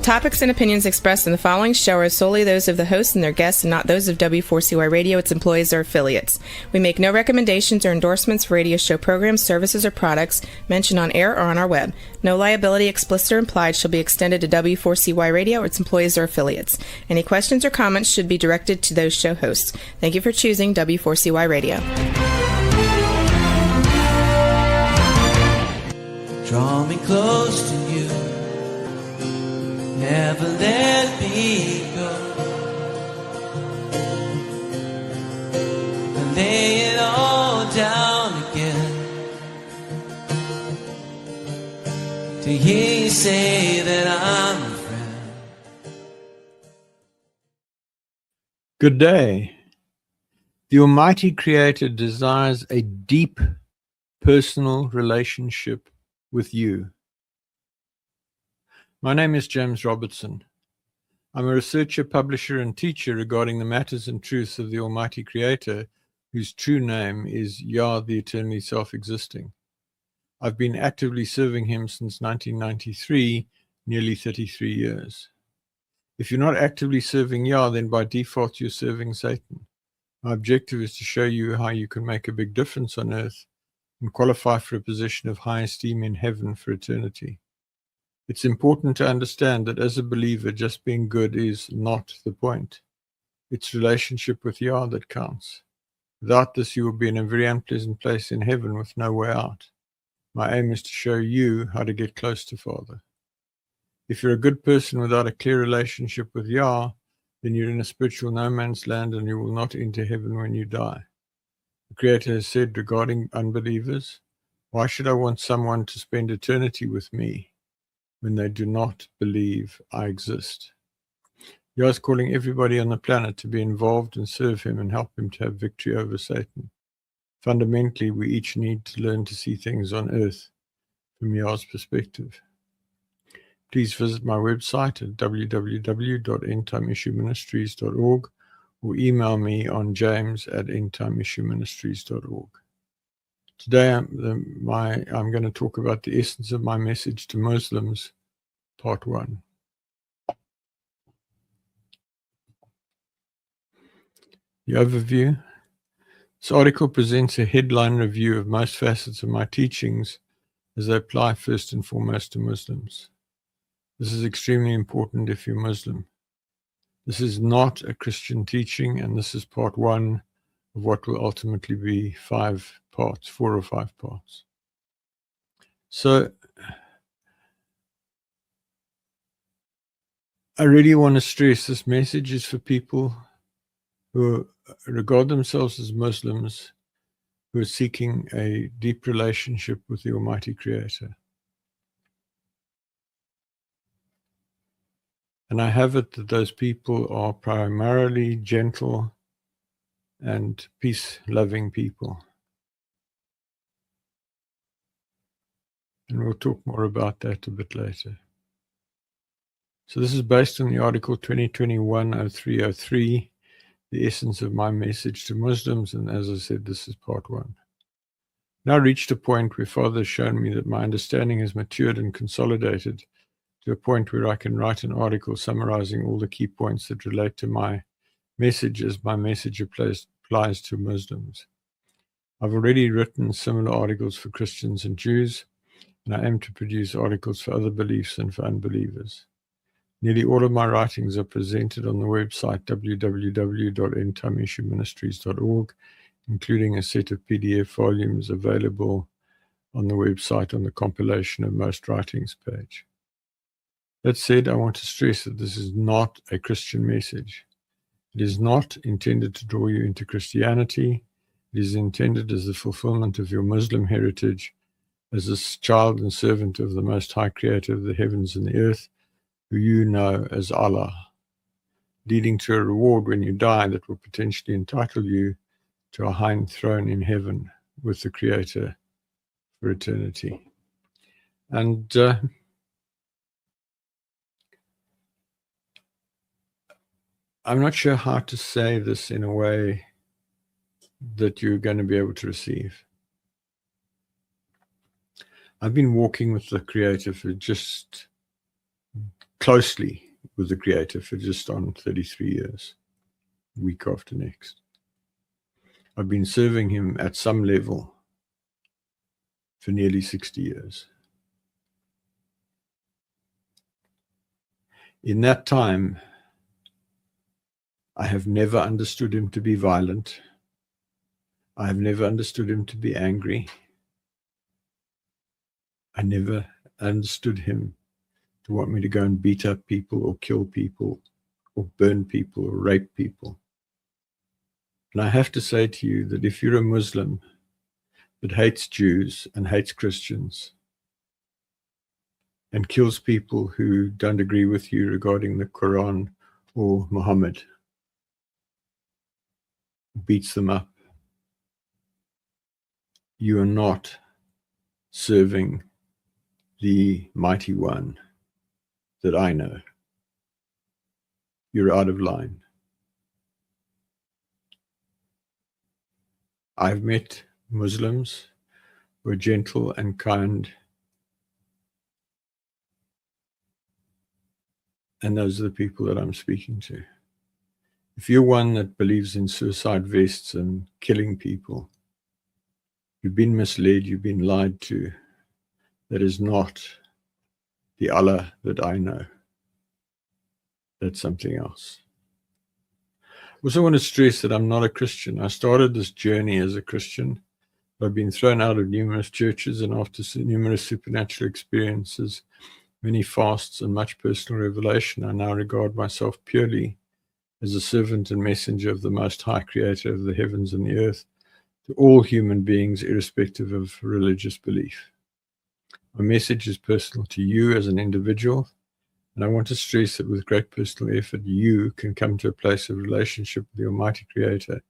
topics and opinions expressed in the following show are solely those of the host and their guests and not those of W4CY Radio, its employees, or affiliates. We make no recommendations or endorsements for radio show programs, services, or products mentioned on air or on our web. No liability, explicit or implied, shall be extended to W4CY Radio or its employees or affiliates. Any questions or comments should be directed to those show hosts. Thank you for choosing W4CY Radio. Draw me close to you, never let me go. I lay it all down again to hear you say that I'm a friend. Good day. The Almighty Creator desires a deep personal relationship with you. My name is James Robertson. I'm a researcher, publisher, and teacher regarding the matters and truths of the Almighty Creator, whose true name is Yah, the eternally self-existing. I've been actively serving him since 1993, nearly 33 years. If you're not actively serving Yah, then by default you're serving Satan. My objective is to show you how you can make a big difference on earth and qualify for a position of high esteem in heaven for eternity. It's important to understand that as a believer, just being good is not the point. It's relationship with Yah that counts. Without this, you will be in a very unpleasant place in heaven with no way out. My aim is to show you how to get close to Father. If you're a good person without a clear relationship with Yah, then you're in a spiritual no man's land and you will not enter heaven when you die. The Creator has said regarding unbelievers, why should I want someone to spend eternity with me when they do not believe I exist? Yah is calling everybody on the planet to be involved and serve him and help him to have victory over Satan. Fundamentally, we each need to learn to see things on earth from Yah's perspective. Please visit my website at www.endtimeissueministries.org or email me on james@endtimeissueministries.org. Today I'm going to talk about the essence of my message to Muslims, part 1. The overview. This article presents a headline review of most facets of my teachings as they apply first and foremost to Muslims. This is extremely important if you're Muslim. This is not a Christian teaching, and this is part 1 of what will ultimately be 5 parts, 4 or 5 parts. So, I really want to stress this message is for people who regard themselves as Muslims, who are seeking a deep relationship with the Almighty Creator. And I have it that those people are primarily gentle and peace-loving people. And we'll talk more about that a bit later. So this is based on the article 2021-0303, the essence of my message to Muslims, and as I said, this is part 1. Now reached a point where Father has shown me that my understanding has matured and consolidated to a point where I can write an article summarizing all the key points that relate to my message as my message applies to Muslims. I've already written similar articles for Christians and Jews, and I aim to produce articles for other beliefs and for unbelievers. Nearly all of my writings are presented on the website www.endtimeissueministries.org, including a set of PDF volumes available on the website on the compilation of most writings page. That said, I want to stress that this is not a Christian message. It is not intended to draw you into Christianity. It is intended as the fulfillment of your Muslim heritage as a child and servant of the Most High Creator of the heavens and the earth, who you know as Allah, leading to a reward when you die that will potentially entitle you to a high throne in heaven with the Creator for eternity. And I'm not sure how to say this in a way that you're going to be able to receive. I've been walking with the Creator for just closely with the Creator for just on 33 years, week after next. I've been serving him at some level for nearly 60 years. In that time, I have never understood him to be violent. I have never understood him to be angry. I never understood him to want me to go and beat up people or kill people or burn people or rape people. And I have to say to you that if you're a Muslim that hates Jews and hates Christians and kills people who don't agree with you regarding the Quran or Muhammad, beats them up, you are not serving the mighty one that I know. You're out of line. I've met Muslims who are gentle and kind, and those are the people that I'm speaking to. If you're one that believes in suicide vests and killing people, you've been misled, you've been lied to. That is not the Allah that I know. That's something else. I also want to stress that I'm not a Christian. I started this journey as a Christian. I've been thrown out of numerous churches, and after numerous supernatural experiences, many fasts, and much personal revelation, I now regard myself purely as a servant and messenger of the Most High, Creator of the heavens and the earth, to all human beings, irrespective of religious belief. My message is personal to you as an individual, and I want to stress that with great personal effort, you can come to a place of relationship with the Almighty Creator,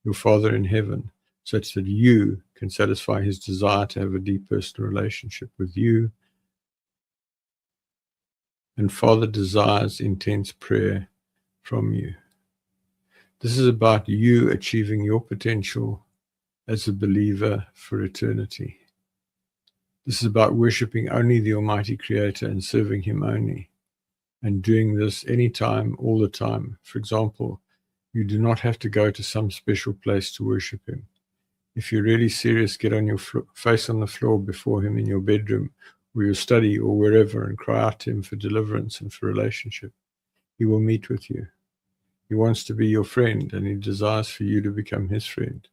your Father in heaven, such that you can satisfy his desire to have a deep personal relationship with you. And Father desires intense prayer from you. This is about you achieving your potential as a believer for eternity. This is about worshiping only the Almighty Creator and serving him only, and doing this anytime, all the time. For example, you do not have to go to some special place to worship him. If you're really serious, get on your face on the floor before him in your bedroom or your study or wherever and cry out to him for deliverance and for relationship. He will meet with you. He wants to be your friend, and he desires for you to become his friend.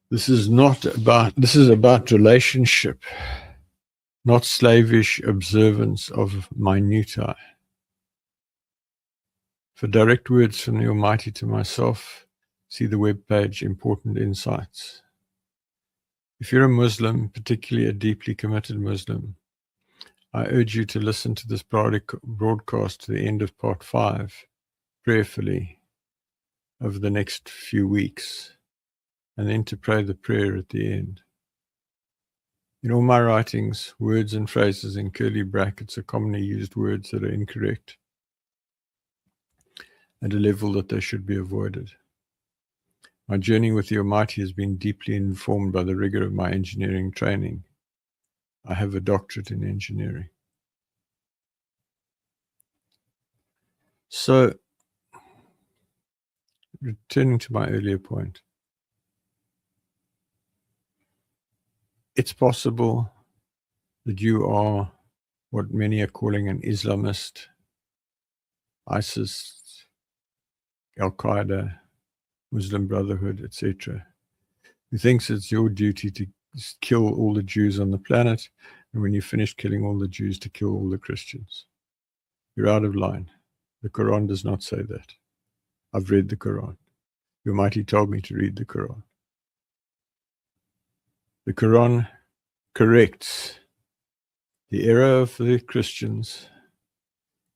This is about relationship, not slavish observance of minutiae. For direct words from the Almighty to myself, see the webpage Important Insights. If you're a Muslim, particularly a deeply committed Muslim, I urge you to listen to this broadcast to the end of part 5 prayerfully over the next few weeks, and then to pray the prayer at the end. In all my writings, words and phrases in curly brackets are commonly used words that are incorrect at a level that they should be avoided. My journey with the Almighty has been deeply informed by the rigor of my engineering training. I have a doctorate in engineering. So, returning to my earlier point, it's possible that you are what many are calling an Islamist, ISIS, Al-Qaeda, Muslim Brotherhood, etc., who thinks it's your duty to kill all the Jews on the planet, and when you finish killing all the Jews, to kill all the Christians. You're out of line. The Quran does not say that. I've read the Quran. The Almighty told me to read the Quran. The Quran corrects the error of the Christians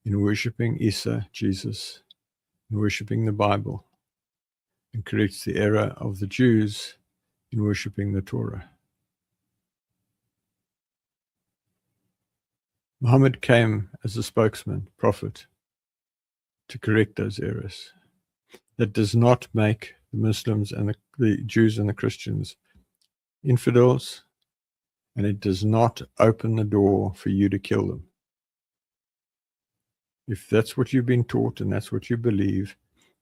in worshipping Isa, Jesus, and worshipping the Bible, and corrects the error of the Jews in worshipping the Torah. Muhammad came as a spokesman, prophet, to correct those errors. That does not make the Muslims and the Jews and the Christians infidels, and it does not open the door for you to kill them. If that's what you've been taught and that's what you believe,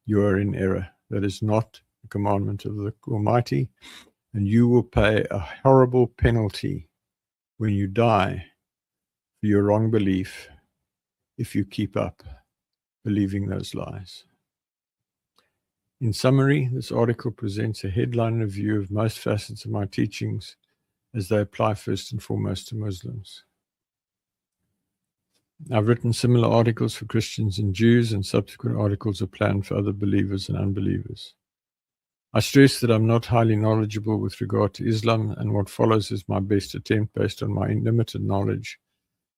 you are in error. That is not the commandment of the Almighty, and you will pay a horrible penalty when you die for your wrong belief if you keep up believing those lies. In summary, this article presents a headline review of most facets of my teachings as they apply first and foremost to Muslims. I've written similar articles for Christians and Jews, and subsequent articles are planned for other believers and unbelievers. I stress that I'm not highly knowledgeable with regard to Islam, and what follows is my best attempt based on my limited knowledge,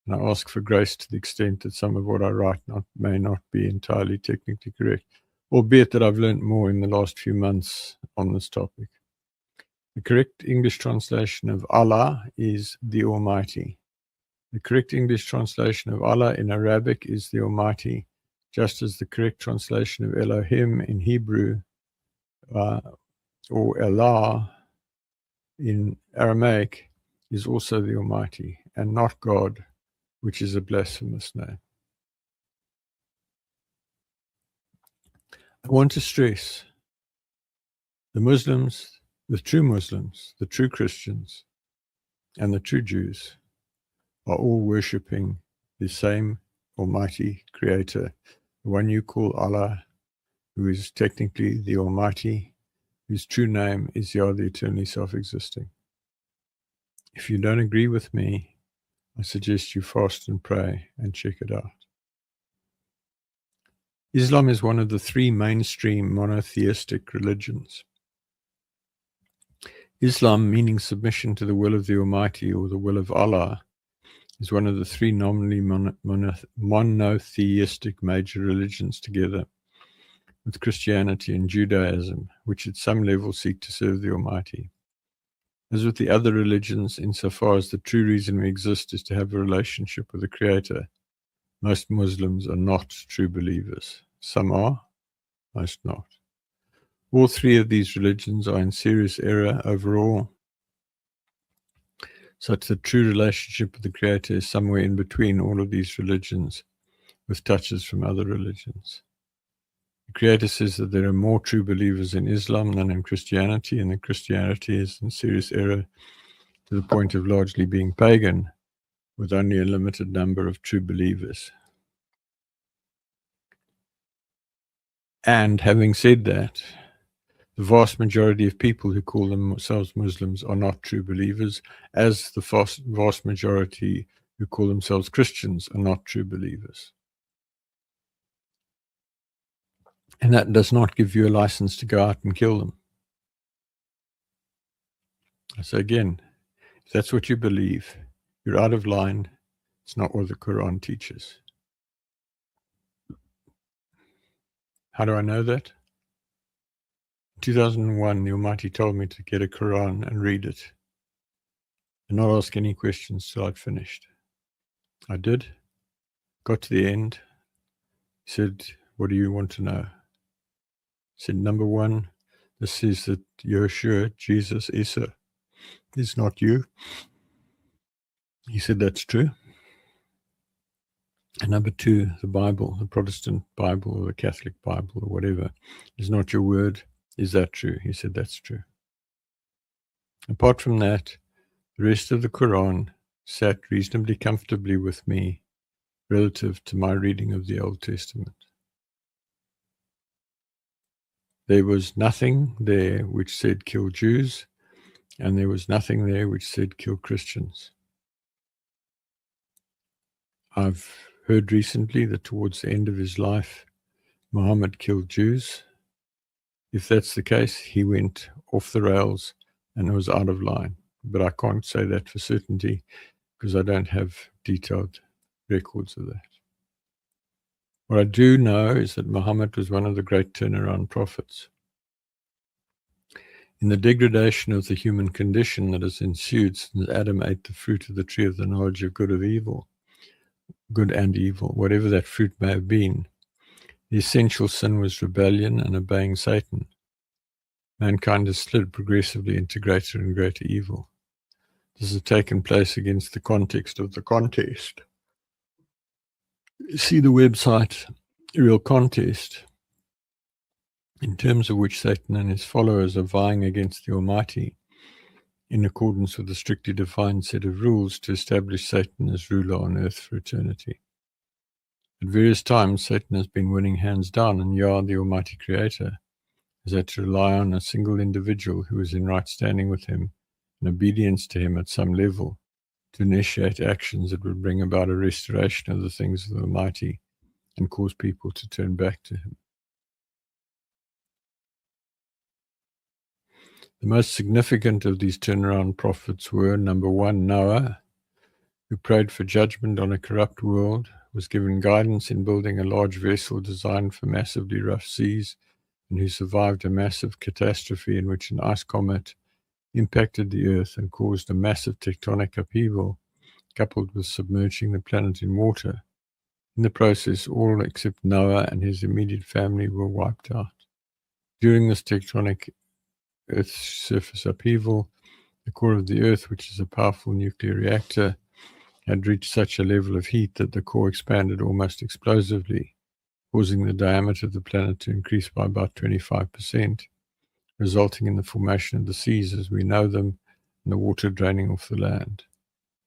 and I ask for grace to the extent that some of what I write may not be entirely technically correct, albeit that I've learned more in the last few months on this topic. The correct English translation of Allah is the Almighty. The correct English translation of Allah in Arabic is the Almighty, just as the correct translation of Elohim in Hebrew or Allah in Aramaic is also the Almighty, and not God, which is a blasphemous name. I want to stress the Muslims, the true Christians, and the true Jews are all worshipping the same Almighty Creator, the one you call Allah, who is technically the Almighty, whose true name is Yah, the eternally self-existing. If you don't agree with me, I suggest you fast and pray and check it out. Islam is one of the three mainstream monotheistic religions. Islam, meaning submission to the will of the Almighty or the will of Allah, is one of the three nominally monotheistic major religions, together with Christianity and Judaism, which at some level seek to serve the Almighty. As with the other religions, insofar as the true reason we exist is to have a relationship with the Creator, most Muslims are not true believers. Some are, most not. All three of these religions are in serious error overall, such that true relationship with the Creator is somewhere in between all of these religions, with touches from other religions. The Creator says that there are more true believers in Islam than in Christianity, and that Christianity is in serious error to the point of largely being pagan, with only a limited number of true believers. And having said that, the vast majority of people who call themselves Muslims are not true believers, as the vast majority who call themselves Christians are not true believers. And that does not give you a license to go out and kill them. So again, if that's what you believe, you're out of line. It's not what the Quran teaches. How do I know that? In 2001, the Almighty told me to get a Quran and read it, and not ask any questions till I'd finished. I did. Got to the end. He said, "What do you want to know?" I said, "Number one, this says that Yeshua, Jesus, Isa, is not you." He said, "That's true." And number two, the Bible, the Protestant Bible or the Catholic Bible or whatever, is not your word. Is that true? He said, "That's true." Apart from that, the rest of the Quran sat reasonably comfortably with me relative to my reading of the Old Testament. There was nothing there which said kill Jews, and there was nothing there which said kill Christians. I've heard recently that towards the end of his life, Muhammad killed Jews. If that's the case, he went off the rails and was out of line. But I can't say that for certainty because I don't have detailed records of that. What I do know is that Muhammad was one of the great turnaround prophets. In the degradation of the human condition that has ensued since Adam ate the fruit of the tree of the knowledge of good and evil, whatever that fruit may have been, the essential sin was rebellion and obeying Satan. Mankind has slid progressively into greater and greater evil. This has taken place against the context of the contest see the website Real Contest, in terms of which Satan and his followers are vying against the Almighty in accordance with a strictly defined set of rules to establish Satan as ruler on earth for eternity. At various times, Satan has been winning hands down, and Yah, the Almighty Creator, has had to rely on a single individual who is in right standing with him and obedience to him at some level to initiate actions that would bring about a restoration of the things of the Almighty and cause people to turn back to him. The most significant of these turnaround prophets were, number one, Noah, who prayed for judgment on a corrupt world, was given guidance in building a large vessel designed for massively rough seas, and who survived a massive catastrophe in which an ice comet impacted the Earth and caused a massive tectonic upheaval, coupled with submerging the planet in water. In the process, all except Noah and his immediate family were wiped out. During this tectonic Earth's surface upheaval, the core of the Earth, which is a powerful nuclear reactor, had reached such a level of heat that the core expanded almost explosively, causing the diameter of the planet to increase by about 25%, resulting in the formation of the seas as we know them and the water draining off the land.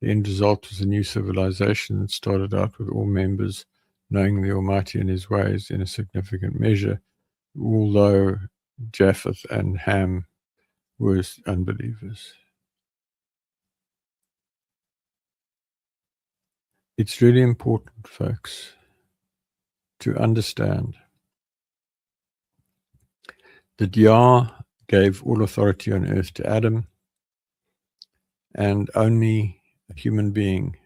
The end result was a new civilization that started out with all members knowing the Almighty and his ways in a significant measure, although Japheth and Ham were unbelievers. It's really important, folks, to understand that Yah gave all authority on earth to Adam, and only a human being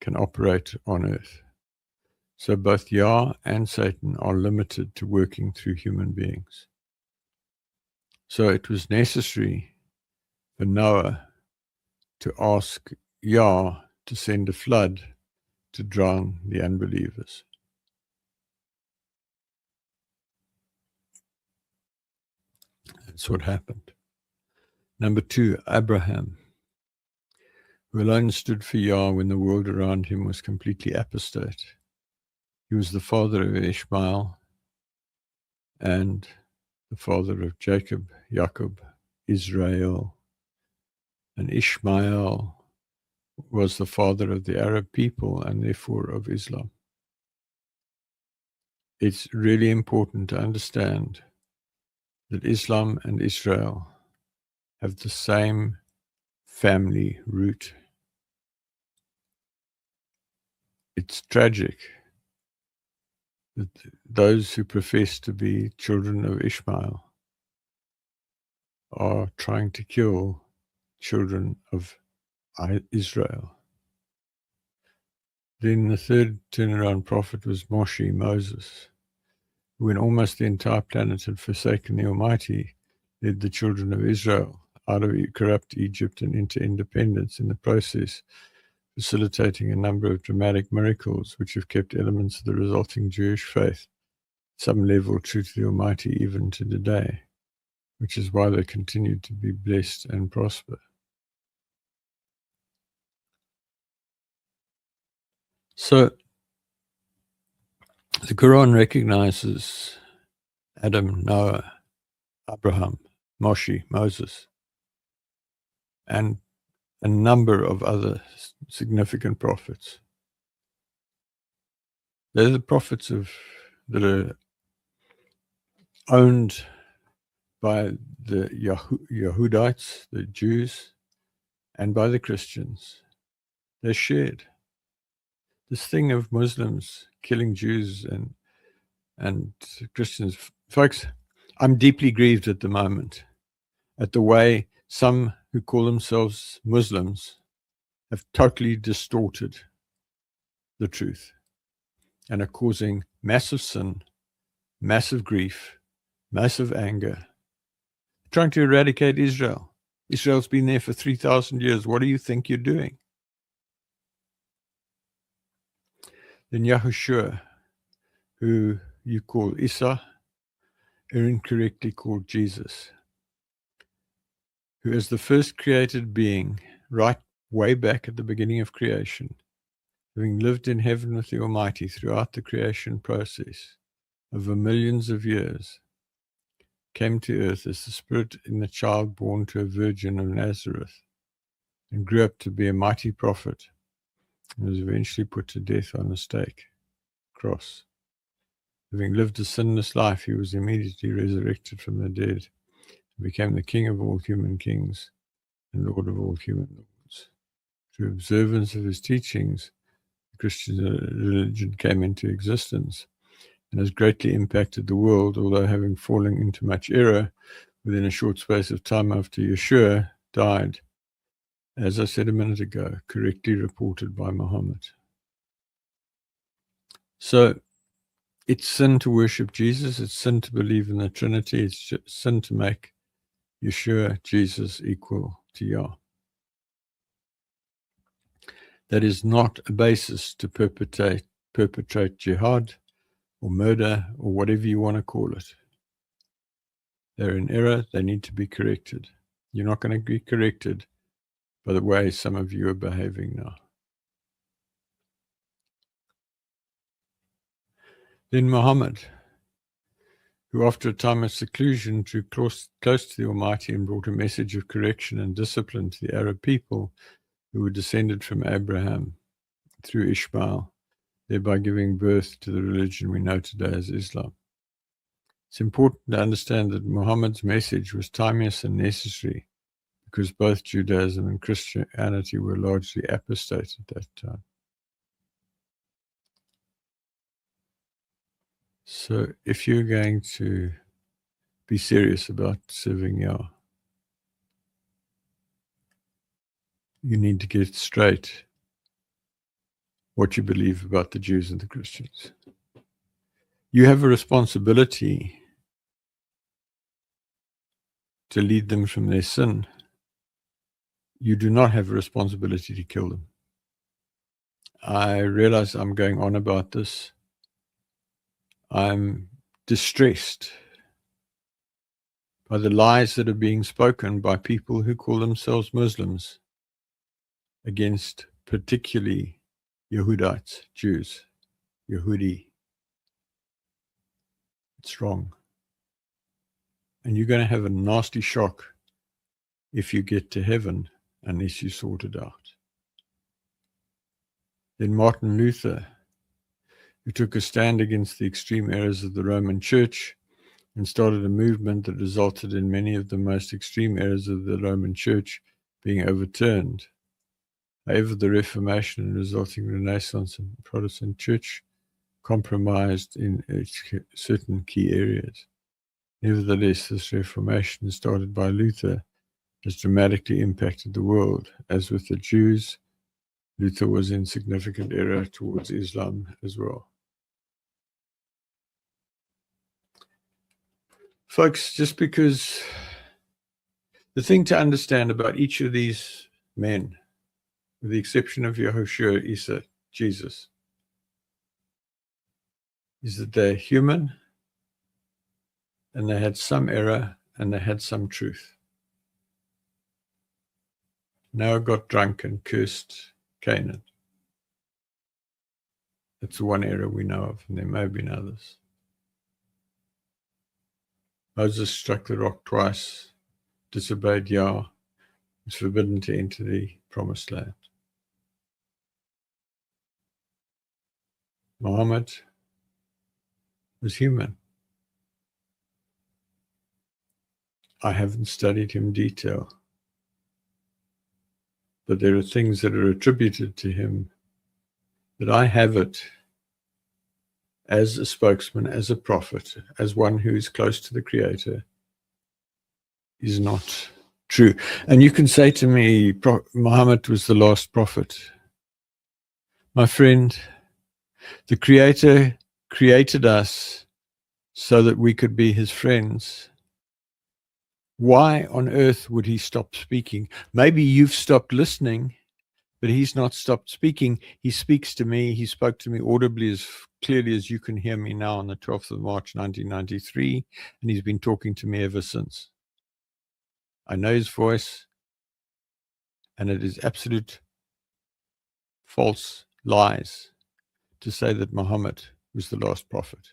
can operate on earth. So both Yah and Satan are limited to working through human beings. So it was necessary for Noah to ask Yah to send a flood to drown the unbelievers. That's what happened. Number two, Abraham, who alone stood for Yah when the world around him was completely apostate. He was the father of Ishmael and the father of Jacob, Israel, and Ishmael was the father of the Arab people and therefore of Islam. It's really important to understand that Islam and Israel have the same family root. It's tragic that those who profess to be children of Ishmael are trying to kill children of Israel. Then the third turnaround prophet was Moshe, Moses, who, when almost the entire planet had forsaken the Almighty, led the children of Israel out of corrupt Egypt and into independence, in the process facilitating a number of dramatic miracles which have kept elements of the resulting Jewish faith at some level true to the Almighty even to today, which is why they continue to be blessed and prosper. So the Quran recognizes Adam, Noah, Abraham, Moshe, Moses, and a number of other significant prophets. They're the prophets that are owned by the Yahudites, the Jews, and by the Christians. They're shared. This thing of Muslims killing Jews and Christians, folks, I'm deeply grieved at the moment at the way some who call themselves Muslims have totally distorted the truth and are causing massive sin, massive grief, massive anger, trying to eradicate Israel. Israel's been there for 3,000 years. What do you think you're doing? Then Yahushua, who you call Isa, or incorrectly called Jesus, who is the first created being right way back at the beginning of creation, having lived in heaven with the Almighty throughout the creation process over millions of years, came to earth as the Spirit in the child born to a virgin of Nazareth, and grew up to be a mighty prophet, and was eventually put to death on a stake, cross. Having lived a sinless life, he was immediately resurrected from the dead, and became the King of all human kings and Lord of all human lords. Through observance of his teachings, the Christian religion came into existence and has greatly impacted the world, although having fallen into much error within a short space of time after Yeshua died, as I said a minute ago, correctly reported by Muhammad. So it's sin to worship Jesus, it's sin to believe in the Trinity, it's sin to make Yeshua, Jesus, equal to Yah. That is not a basis to perpetrate jihad or murder or whatever you want to call it. They're in error, they need to be corrected. You're not going to be corrected by the way some of you are behaving now. Then Muhammad, who after a time of seclusion drew close to the Almighty and brought a message of correction and discipline to the Arab people who were descended from Abraham through Ishmael, thereby giving birth to the religion we know today as Islam. It's important to understand that Muhammad's message was timeless and necessary because both Judaism and Christianity were largely apostate at that time. So if you're going to be serious about serving Yah, you need to get straight what you believe about the Jews and the Christians. You have a responsibility to lead them from their sin. You do not have a responsibility to kill them. I realize I'm going on about this. I'm distressed by the lies that are being spoken by people who call themselves Muslims against particularly Yehudites, Jews, Yehudi. It's wrong. And you're going to have a nasty shock if you get to heaven unless you sort it out. Then Martin Luther, who took a stand against the extreme errors of the Roman Church and started a movement that resulted in many of the most extreme errors of the Roman Church being overturned. However, the Reformation and resulting Renaissance and Protestant Church compromised in certain key areas. Nevertheless, this Reformation started by Luther has dramatically impacted the world. As with the Jews, Luther was in significant error towards Islam as well. Folks, just because the thing to understand about each of these men, with the exception of Yahushua, Isa, Jesus, is that they're human and they had some error and they had some truth. Noah got drunk and cursed Canaan. That's the one error we know of, and there may have been others. Moses struck the rock twice, disobeyed Yah, was forbidden to enter the promised land. Muhammad was human. I haven't studied him in detail, but there are things that are attributed to him that I have it as a spokesman, as a prophet, as one who is close to the Creator, is not true. And you can say to me, Muhammad was the last prophet. My friend, the Creator created us so that we could be his friends. Why on earth would he stop speaking? Maybe you've stopped listening, but he's not stopped speaking. He speaks to me. He spoke to me audibly as clearly as you can hear me now on the 12th of March, 1993, and he's been talking to me ever since. I know his voice, and it is absolute false lies to say that Muhammad was the last prophet.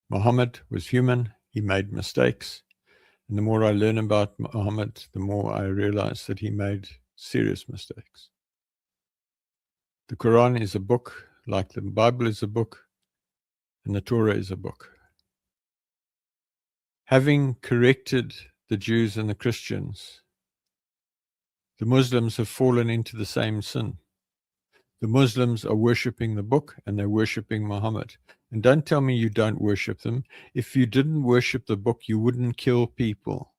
Muhammad was human. He made mistakes. And the more I learn about Muhammad, the more I realize that he made serious mistakes. The Quran is a book, like the Bible is a book, and the Torah is a book. Having corrected the Jews and the Christians, the Muslims have fallen into the same sin. The Muslims are worshipping the book and they're worshipping Muhammad. And don't tell me you don't worship them. If you didn't worship the book, you wouldn't kill people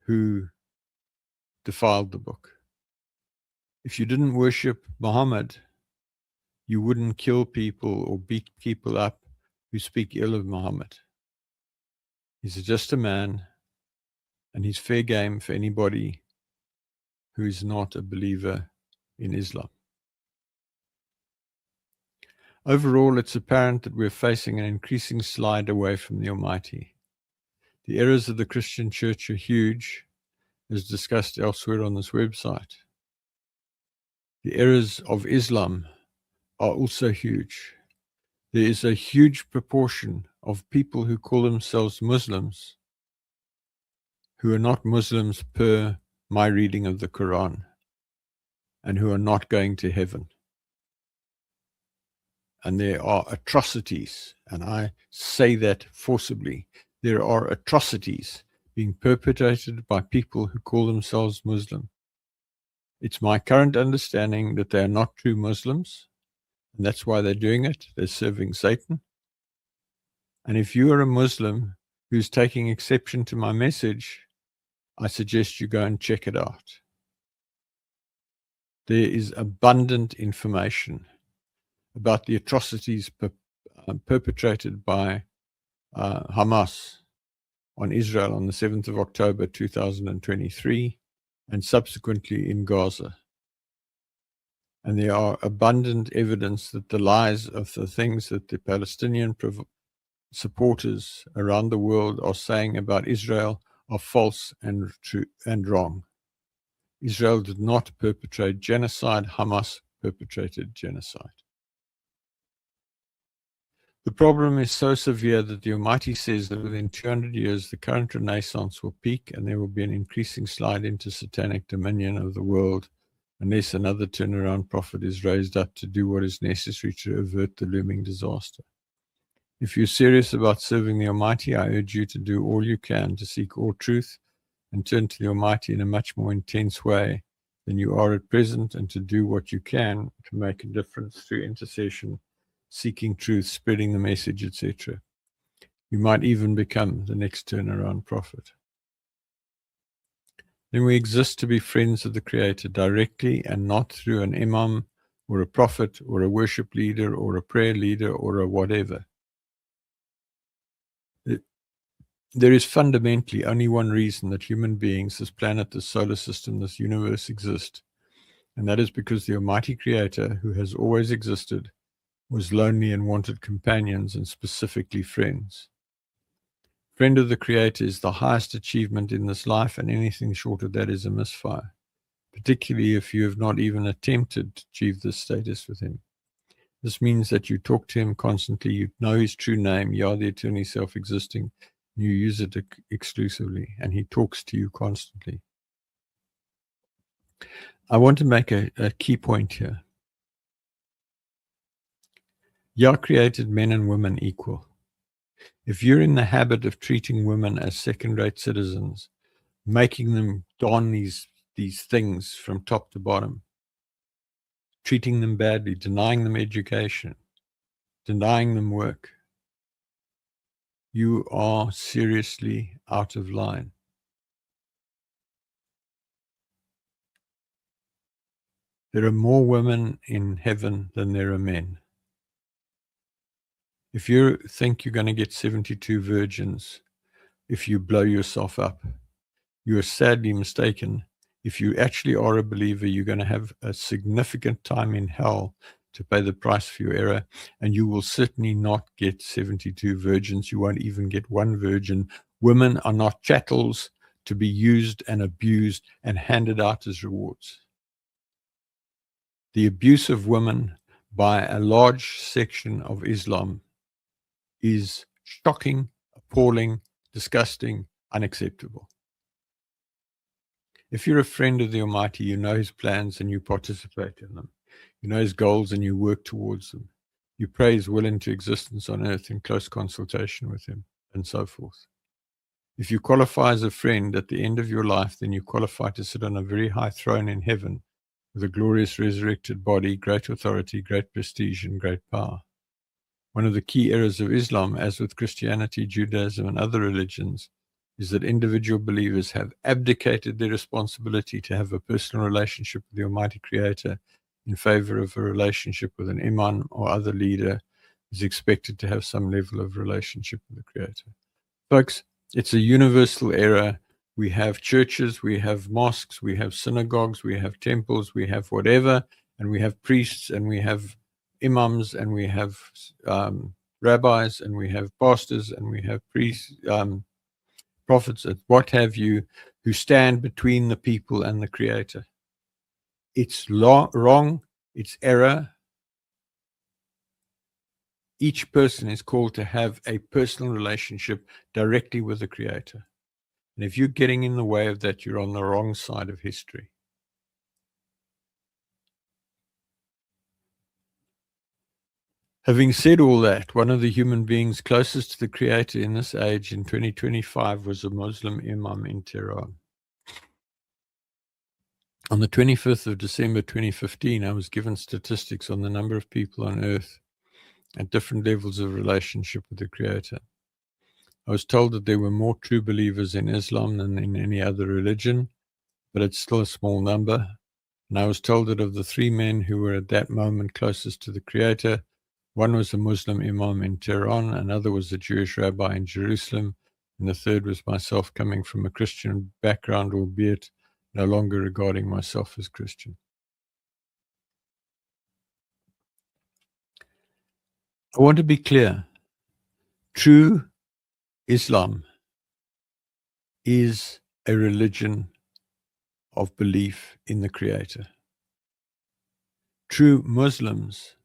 who defiled the book. If you didn't worship Muhammad, you wouldn't kill people or beat people up who speak ill of Muhammad. He's just a man, and he's fair game for anybody who is not a believer in Islam. Overall, it's apparent that we're facing an increasing slide away from the Almighty. The errors of the Christian church are huge, as discussed elsewhere on this website. The errors of Islam are also huge. There is a huge proportion of people who call themselves Muslims who are not Muslims per my reading of the Quran and who are not going to heaven. And there are atrocities, and I say that forcibly, there are atrocities being perpetrated by people who call themselves Muslim. It's my current understanding that they are not true Muslims, and that's why they're doing it. They're serving Satan. And if you are a Muslim who's taking exception to my message, I suggest you go and check it out. There is abundant information about the atrocities perpetrated by Hamas on Israel on the 7th of October 2023 and subsequently in Gaza. And there are abundant evidence that the lies of the things that the Palestinian supporters around the world are saying about Israel are false and true and wrong. Israel did not perpetrate genocide. Hamas perpetrated genocide. The problem is so severe that the Almighty says that within 200 years, the current renaissance will peak and there will be an increasing slide into satanic dominion of the world unless another turnaround prophet is raised up to do what is necessary to avert the looming disaster. If you're serious about serving the Almighty, I urge you to do all you can to seek all truth and turn to the Almighty in a much more intense way than you are at present, and to do what you can to make a difference through intercession, seeking truth, spreading the message, etc. You might even become the next turnaround prophet. Then we exist to be friends of the Creator directly and not through an imam or a prophet or a worship leader or a prayer leader or a whatever. There is fundamentally only one reason that human beings, this planet, this solar system, this universe exist, and that is because the Almighty Creator, who has always existed, was lonely and wanted companions and specifically friends. Friend of the Creator is the highest achievement in this life, and anything short of that is a misfire, particularly if you have not even attempted to achieve this status with Him. This means that you talk to Him constantly, you know His true name, Yah the Eternally Self-Existing, you use it exclusively, and He talks to you constantly. I want to make a key point here. Yah created men and women equal. If you're in the habit of treating women as second-rate citizens, making them don these things from top to bottom, treating them badly, denying them education, denying them work, you are seriously out of line. There are more women in heaven than there are men. If you think you're going to get 72 virgins if you blow yourself up, you are sadly mistaken. If you actually are a believer, you're going to have a significant time in hell to pay the price for your error, and you will certainly not get 72 virgins. You won't even get one virgin. Women are not chattels to be used and abused and handed out as rewards. The abuse of women by a large section of Islam is shocking, appalling, disgusting, unacceptable. If you're a friend of the Almighty, you know His plans and you participate in them. You know His goals and you work towards them. You pray His will into existence on earth in close consultation with Him, and so forth. If you qualify as a friend at the end of your life, then you qualify to sit on a very high throne in heaven with a glorious resurrected body, great authority, great prestige, and great power. One of the key errors of Islam, as with Christianity, Judaism, and other religions, is that individual believers have abdicated their responsibility to have a personal relationship with the Almighty Creator in favor of a relationship with an imam or other leader who is expected to have some level of relationship with the Creator. Folks, it's a universal error. We have churches, we have mosques, we have synagogues, we have temples, we have whatever, and we have priests, and we have imams, and we have rabbis, and we have pastors, and we have priests, prophets, and what have you, who stand between the people and the Creator. It's wrong, it's error. Each person is called to have a personal relationship directly with the Creator. And if you're getting in the way of that, you're on the wrong side of history. Having said all that, one of the human beings closest to the Creator in this age in 2025 was a Muslim imam in Tehran. On the 25th of December 2015, I was given statistics on the number of people on earth at different levels of relationship with the Creator. I was told that there were more true believers in Islam than in any other religion, but it's still a small number. And I was told that of the three men who were at that moment closest to the Creator, one was a Muslim imam in Tehran, another was a Jewish rabbi in Jerusalem, and the third was myself, coming from a Christian background, albeit no longer regarding myself as Christian. I want to be clear. True Islam is a religion of belief in the Creator. True Muslims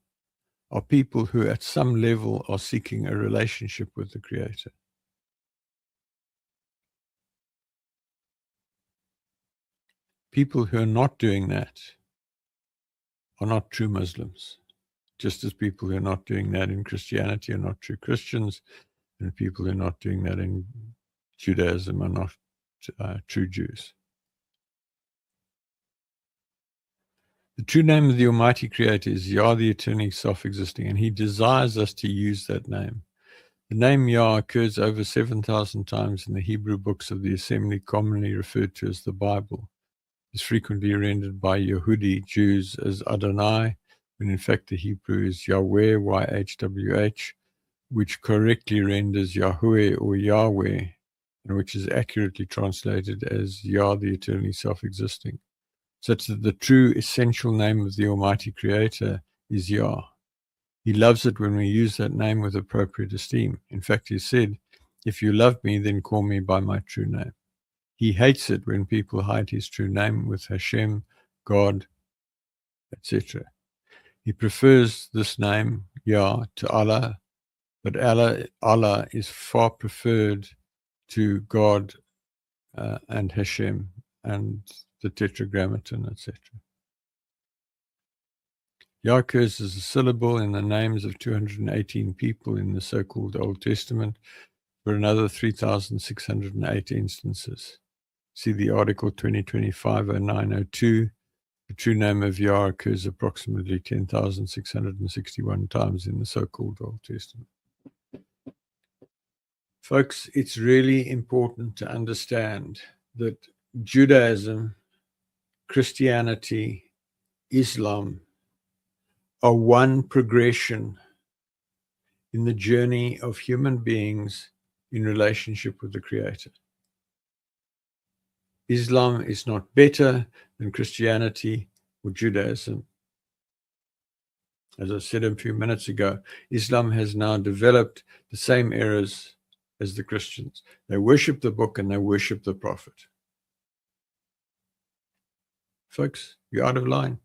are people who at some level are seeking a relationship with the Creator. People who are not doing that are not true Muslims, just as people who are not doing that in Christianity are not true Christians, and people who are not doing that in Judaism are not true Jews. The true name of the Almighty Creator is Yah, the eternally self-existing, and He desires us to use that name. The name Yah occurs over 7,000 times in the Hebrew books of the Assembly, commonly referred to as the Bible. It's frequently rendered by Yehudi Jews as Adonai, when in fact the Hebrew is Yahweh, YHWH, which correctly renders Yahweh or Yahweh, and which is accurately translated as Yah, the eternally self-existing. Such that the true essential name of the Almighty Creator is Yah. He loves it when we use that name with appropriate esteem. In fact, He said, "If you love me, then call me by my true name." He hates it when people hide His true name with Hashem, God, etc. He prefers this name, Yah, to Allah, but Allah is far preferred to God and Hashem and the Tetragrammaton, etc. Yah occurs as a syllable in the names of 218 people in the so-called Old Testament for another 3,608 instances. See the article 2025-0902. The true name of Yah occurs approximately 10,661 times in the so-called Old Testament. Folks, it's really important to understand that Judaism, Christianity, Islam are one progression in the journey of human beings in relationship with the Creator. Islam is not better than Christianity or Judaism. As I said a few minutes ago, Islam has now developed the same errors as the Christians. They worship the book and they worship the prophet. Folks, you're out of line.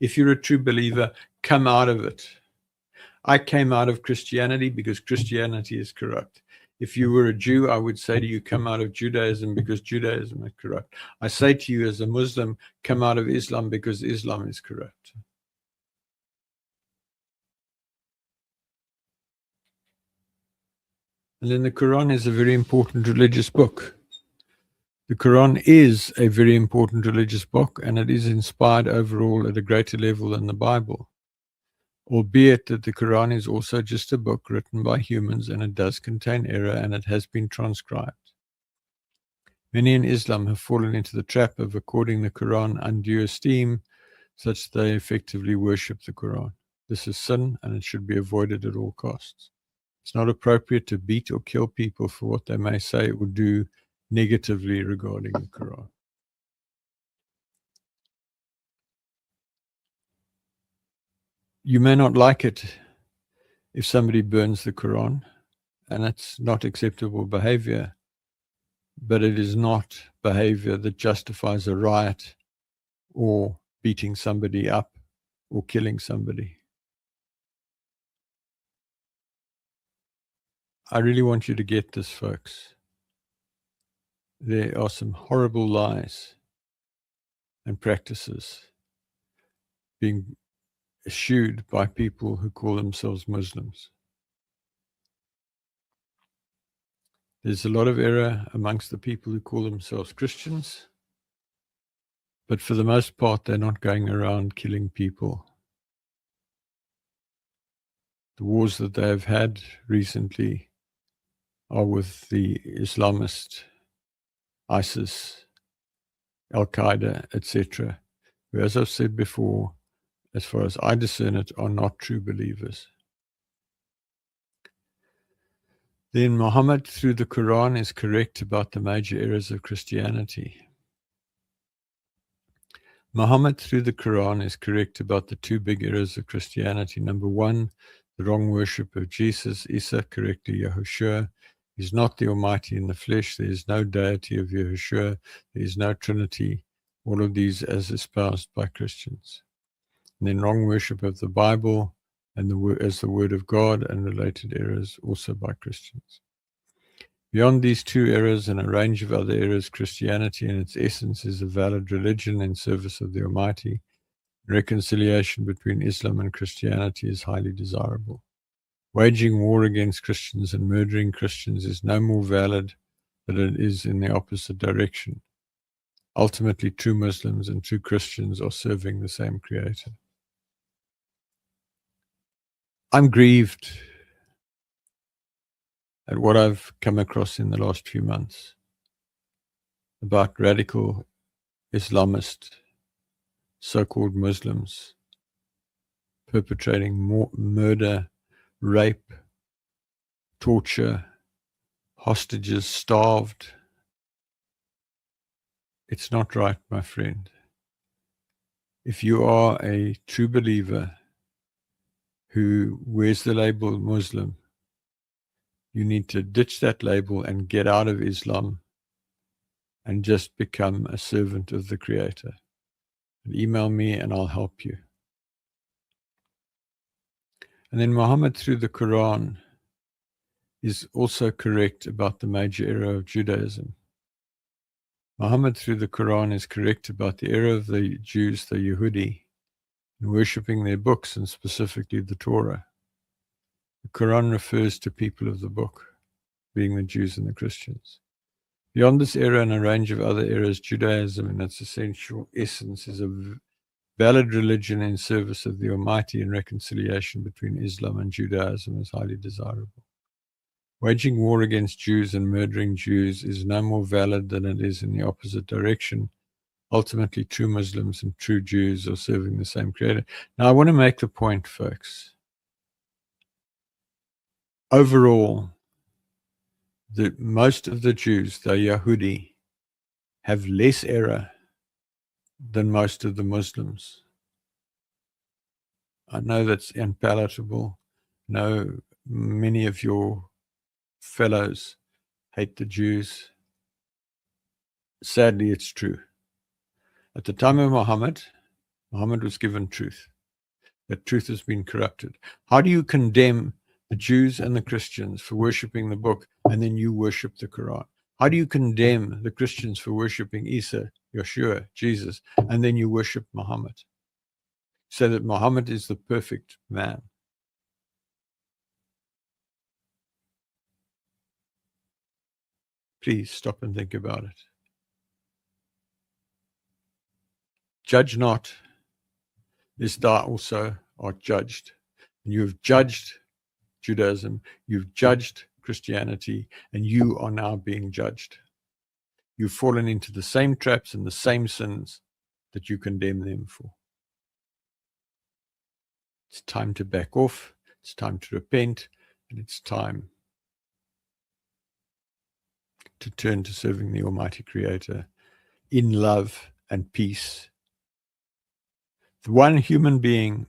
If you're a true believer, come out of it. I came out of Christianity because Christianity is corrupt. If you were a Jew, I would say to you, come out of Judaism because Judaism is corrupt. I say to you as a Muslim, come out of Islam because Islam is corrupt. And then the Quran is a very important religious book. The Quran is a very important religious book, and it is inspired overall at a greater level than the Bible. Albeit that the Quran is also just a book written by humans, and it does contain error, and it has been transcribed. Many in Islam have fallen into the trap of according the Quran undue esteem, such that they effectively worship the Quran. This is sin, and it should be avoided at all costs. It's not appropriate to beat or kill people for what they may say or do negatively regarding the Quran. You may not like it if somebody burns the Quran, and it's not acceptable behavior, but it is not behavior that justifies a riot or beating somebody up or killing somebody. I really want you to get this, folks. There are some horrible lies and practices being eschewed by people who call themselves Muslims. There's a lot of error amongst the people who call themselves Christians, but for the most part, they're not going around killing people. The wars that they have had recently are with the Islamist, ISIS, Al-Qaeda, etc., who, as I've said before, as far as I discern it, are not true believers. Then Muhammad, through the Quran, is correct about the major errors of Christianity. Muhammad, through the Quran, is correct about the two big errors of Christianity. Number one, the wrong worship of Jesus. Isa, correctly Yahushua, is not the Almighty in the flesh. There is no deity of Yahushua. There is no Trinity. All of these as espoused by Christians. And then wrong worship of the Bible and as the Word of God, and related errors also by Christians. Beyond these two errors and a range of other errors, Christianity in its essence is a valid religion in service of the Almighty. Reconciliation between Islam and Christianity is highly desirable. Waging war against Christians and murdering Christians is no more valid than it is in the opposite direction. Ultimately, true Muslims and true Christians are serving the same Creator. I'm grieved at what I've come across in the last few months about radical Islamist so-called Muslims perpetrating murder, rape, torture, hostages starved. It's not right, my friend. If you are a true believer who wears the label Muslim, you need to ditch that label and get out of Islam and just become a servant of the Creator. And email me and I'll help you. And then Muhammad, through the Quran, is also correct about the major error of Judaism. Muhammad, through the Quran, is correct about the error of the Jews, the Yehudi, in worshipping their books, and specifically the Torah. The Quran refers to people of the book, being the Jews and the Christians. Beyond this error and a range of other errors, Judaism in its essential essence is a valid religion in service of the Almighty, and reconciliation between Islam and Judaism is highly desirable. Waging war against Jews and murdering Jews is no more valid than it is in the opposite direction. Ultimately, true Muslims and true Jews are serving the same Creator. Now, I want to make the point, folks. Overall, most of the Jews, the Yahudi, have less error than most of the Muslims. I know that's unpalatable. I know many of your fellows hate the Jews. Sadly, it's true. At the time of Muhammad was given truth. That truth has been corrupted. How do you condemn the Jews and the Christians for worshipping the book, and then you worship the Quran? How do you condemn the Christians for worshipping Isa, Yeshua, Jesus, and then you worship Muhammad? So that Muhammad is the perfect man. Please stop and think about it. Judge not, lest thou also art judged. And you have judged Judaism, you've judged Christianity, and you are now being judged. You've fallen into the same traps and the same sins that you condemn them for. It's time to back off, it's time to repent, and it's time to turn to serving the Almighty Creator in love and peace. The one human being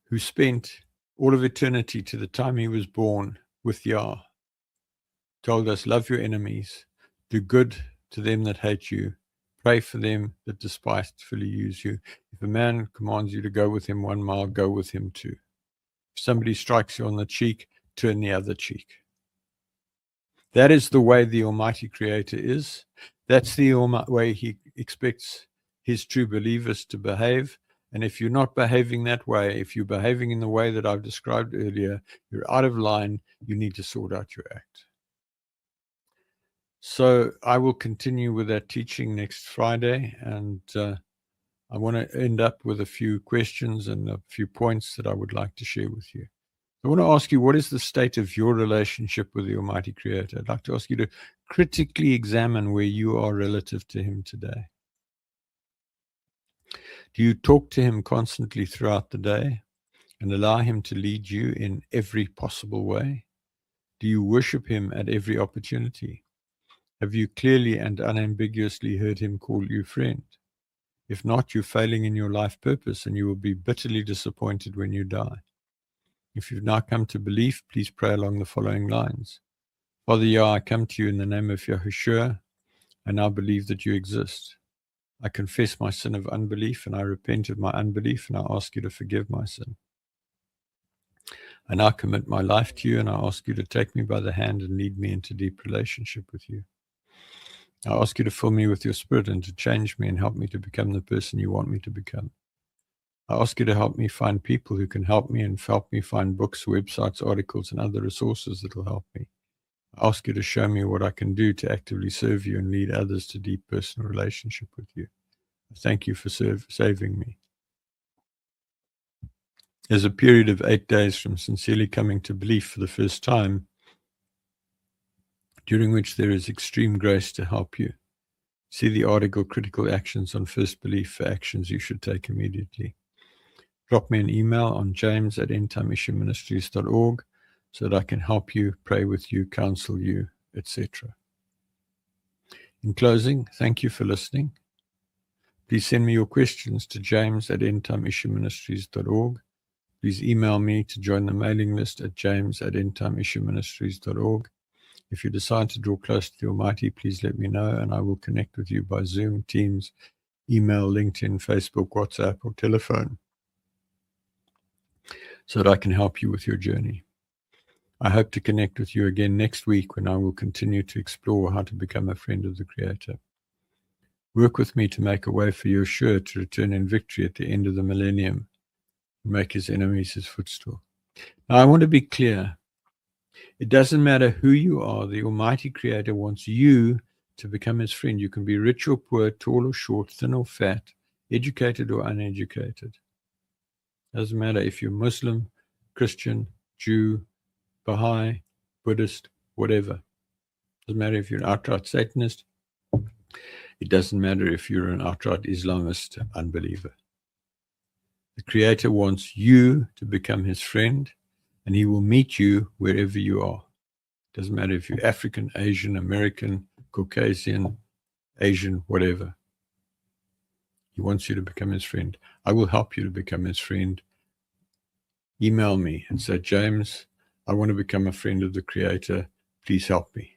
who spent all of eternity to the time he was born with Yah told us, love your enemies, do good to them that hate you, pray for them that despitefully use you. If a man commands you to go with him 1 mile, go with him 2. If somebody strikes you on the cheek, turn the other cheek. That is the way the Almighty Creator is. That's the way he expects his true believers to behave. And if you're not behaving that way, if you're behaving in the way that I've described earlier, you're out of line. You need to sort out your act. So I will continue with that teaching next Friday. And I want to end up with a few questions and a few points that I would like to share with you. I want to ask you, what is the state of your relationship with the Almighty Creator? I'd like to ask you to critically examine where you are relative to Him today. Do you talk to Him constantly throughout the day and allow Him to lead you in every possible way? Do you worship Him at every opportunity? Have you clearly and unambiguously heard Him call you friend? If not, you're failing in your life purpose and you will be bitterly disappointed when you die. If you've now come to belief, please pray along the following lines. Father Yah, I come to you in the name of Yahushua. I now believe that you exist. I confess my sin of unbelief and I repent of my unbelief and I ask you to forgive my sin. I now commit my life to you and I ask you to take me by the hand and lead me into deep relationship with you. I ask you to fill me with your spirit and to change me and help me to become the person you want me to become. I ask you to help me find people who can help me and help me find books, websites, articles, and other resources that will help me. I ask you to show me what I can do to actively serve you and lead others to deep personal relationship with you. Thank you for saving me. There's a period of 8 days from sincerely coming to belief for the first time, during which there is extreme grace to help you. See the article, Critical Actions on First Belief for actions you should take immediately. Drop me an email on james@endtimeissueministries.org so that I can help you, pray with you, counsel you, etc. In closing, thank you for listening. Please send me your questions to james@endtimeissueministries.org. Please email me to join the mailing list at james@endtimeissueministries.org. If you decide to draw close to the Almighty, please let me know and I will connect with you by Zoom, Teams, email, LinkedIn, Facebook, WhatsApp, or telephone so that I can help you with your journey. I hope to connect with you again next week when I will continue to explore how to become a friend of the Creator. Work with me to make a way for Yeshua to return in victory at the end of the millennium and make his enemies his footstool. Now, I want to be clear. It doesn't matter who you are. The Almighty Creator wants you to become his friend. You can be rich or poor, tall or short, thin or fat, educated or uneducated. Doesn't matter if you're Muslim, Christian, Jew, Baha'i, Buddhist, whatever. Doesn't matter if you're an outright Satanist. It doesn't matter if you're an outright Islamist unbeliever. The Creator wants you to become his friend, and he will meet you wherever you are. It doesn't matter if you're African, Asian, American, Caucasian, Asian, whatever. He wants you to become his friend. I will help you to become his friend. Email me and say, James, I want to become a friend of the Creator. please help me.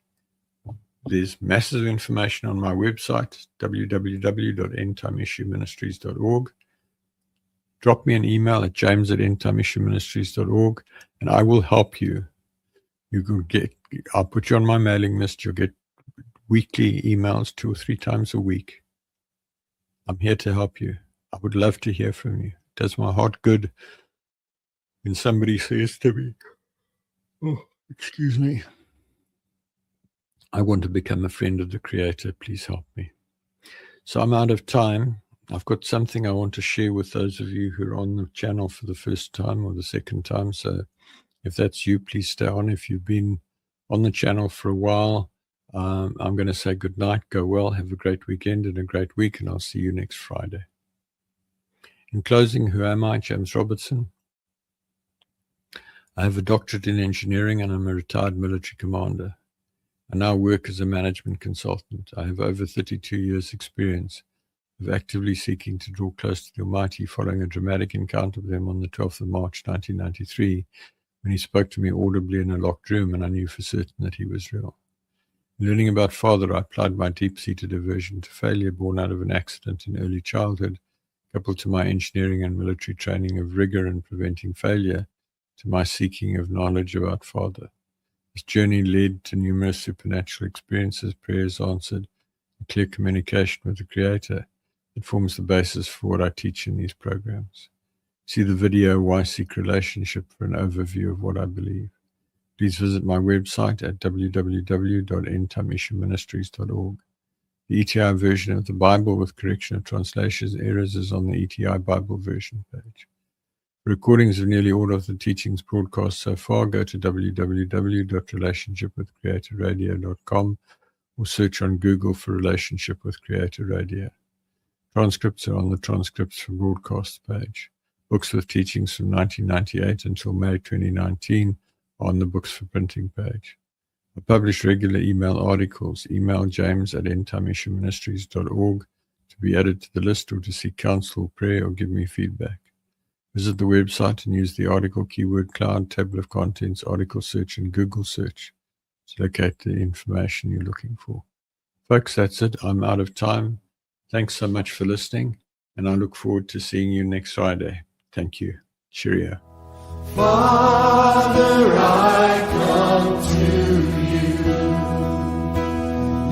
There's massive information on my website, www.endtimeissueministries.org. Drop me an email at james@endtimeissueministries.org, and I will help you. I'll put you on my mailing list. You'll get weekly emails 2 or 3 times a week. I'm here to help you. I would love to hear from you. It does my heart good when somebody says to me, oh, excuse me, I want to become a friend of the Creator. Please help me. So I'm out of time. I've got something I want to share with those of you who are on the channel for the first time or the second time. So if that's you, please stay on. If you've been on the channel for a while, I'm going to say good night, go well, have a great weekend and a great week, and I'll see you next Friday. In closing, who am I? James Robertson. I have a doctorate in engineering and I'm a retired military commander. I now work as a management consultant. I have over 32 years' experience of actively seeking to draw close to the Almighty following a dramatic encounter with Him on the 12th of March 1993, when He spoke to me audibly in a locked room and I knew for certain that He was real. In learning about Father, I applied my deep-seated aversion to failure born out of an accident in early childhood, coupled to my engineering and military training of rigor in preventing failure, to my seeking of knowledge about Father. This journey led to numerous supernatural experiences, prayers answered, and clear communication with the Creator. It forms the basis for what I teach in these programs. See the video, Why Seek Relationship, for an overview of what I believe. Please visit my website at www.endtimeissueministries.org. The ETI version of the Bible with correction of translations errors is on the ETI Bible version page. For recordings of nearly all of the teachings broadcast so far, go to www.relationshipwithcreatorradio.com or search on Google for Relationship with Creator Radio. Transcripts are on the Transcripts for Broadcasts page. Books with teachings from 1998 until May 2019 are on the Books for Printing page. I publish regular email articles. Email james@endtimeissueministries.org to be added to the list or to seek counsel, prayer, or give me feedback. Visit the website and use the article keyword cloud, table of contents, article search, and Google search to locate the information you're looking for. Folks, that's it. I'm out of time. Thanks so much for listening, and I look forward to seeing you next Friday. Thank you. Cheerio. Father, I come to you,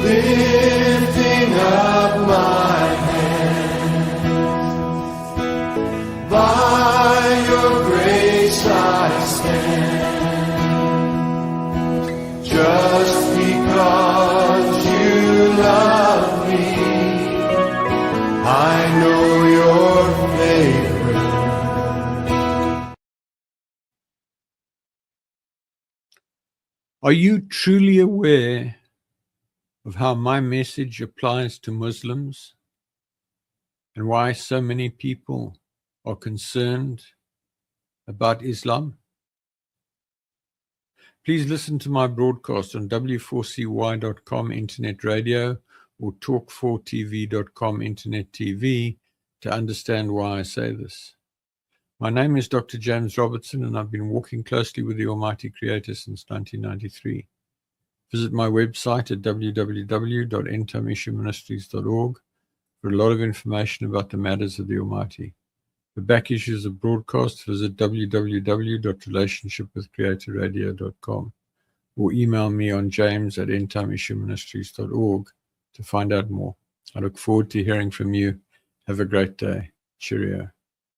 lifting up my hands. By your grace I stand, just because you love me. I know your favor. Are you truly aware of how my message applies to Muslims and why so many people are concerned about Islam? Please listen to my broadcast on w4cy.com internet radio or talk4tv.com internet TV to understand why I say this. My name is Dr. James Robertson, and I've been walking closely with the Almighty Creator since 1993. Visit my website at www.endtimeissueministries.org for a lot of information about the matters of the Almighty. For back issues of broadcast, visit www.relationshipwithcreatorradio.com or email me on james@endtimeissueministries.org to find out more. I look forward to hearing from you. Have a great day. Cheerio.